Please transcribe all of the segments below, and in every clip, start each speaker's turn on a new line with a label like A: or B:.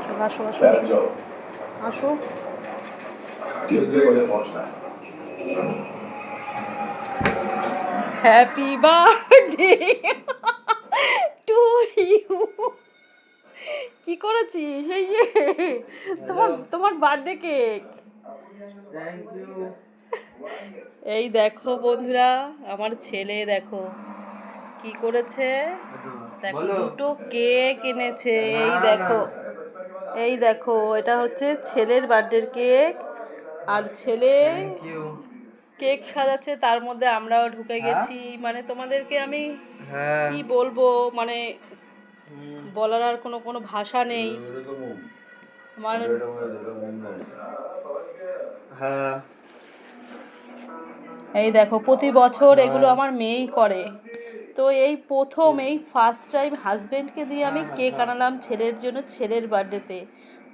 A: চলো আসো আসো আসো আসো। Happy birthday to you. কি করেছিস? এই যে তোমার তোমার বার্থডে কেক। এই দেখো বন্ধুরা, আমার ছেলে দেখো কি করেছে। দেখো দুটো কেক এনেছে। এই দেখো, এই দেখো, এটা হচ্ছে ছেলের বার্থডের কেক। আর ছেলে কেক সাজাচ্ছে, তার মধ্যে আমরাও ঢুকে গেছি। মানে তোমাদেরকে আমি কি বলবো, মানে বলার আর কোনো কোনো ভাষা নেই আমার। এই দেখো, প্রতি বছর এগুলো আমার মেয়েই করে। তো এই প্রথম, এই ফার্স্ট টাইম হাজবেন্ডকে দিয়ে আমি কেক আনালাম ছেলের জন্য, ছেলের বার্থডেতে।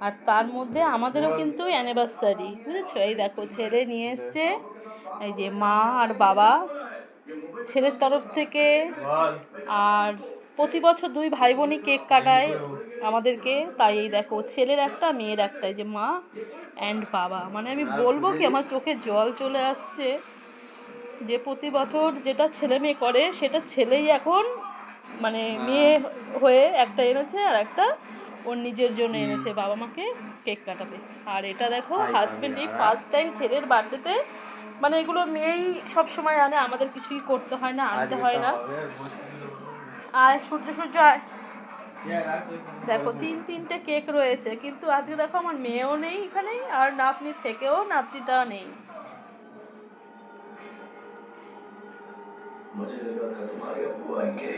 A: আর তার মধ্যে আমাদেরও কিন্তু অ্যানিভার্সারি, বুঝেছো? এই দেখো ছেলে নিয়ে এসছে, এই যে মা আর বাবা ছেলের তরফ থেকে। আর প্রতি বছর দুই ভাই বোনই কেক কাটায় আমাদেরকে। তাই এই দেখো, ছেলের একটা মেয়ের একটা, এই যে মা অ্যান্ড বাবা। মানে আমি বলবো কি, আমার চোখে জল চলে আসছে যে প্রতি বছর যেটা ছেলে মেয়ে করে সেটা ছেলেই এখন মানে মেয়ে হয়ে একটা এনেছে, আর একটা ওর নিজের জন্য এনেছে বাবা মাকে কেক কাটাবে। আর এটা দেখো হাজবেন্ড এই ফার্স্ট টাইম ছেলের বার্থডেতে, মানে এগুলো মেয়েই সব সময় আনে, আমাদের কিছুই করতে হয় না, আনতে হয় না। আয় সূর্য সূর্য আয়। দেখো তিনটে কেক রয়েছে, কিন্তু আজকে দেখো আমার মেয়েও নেই এখানে, আর নাতনি থেকেও নাতনিটা নেই। मुझे लगा था तुम्हारे अब्बू आएंगे।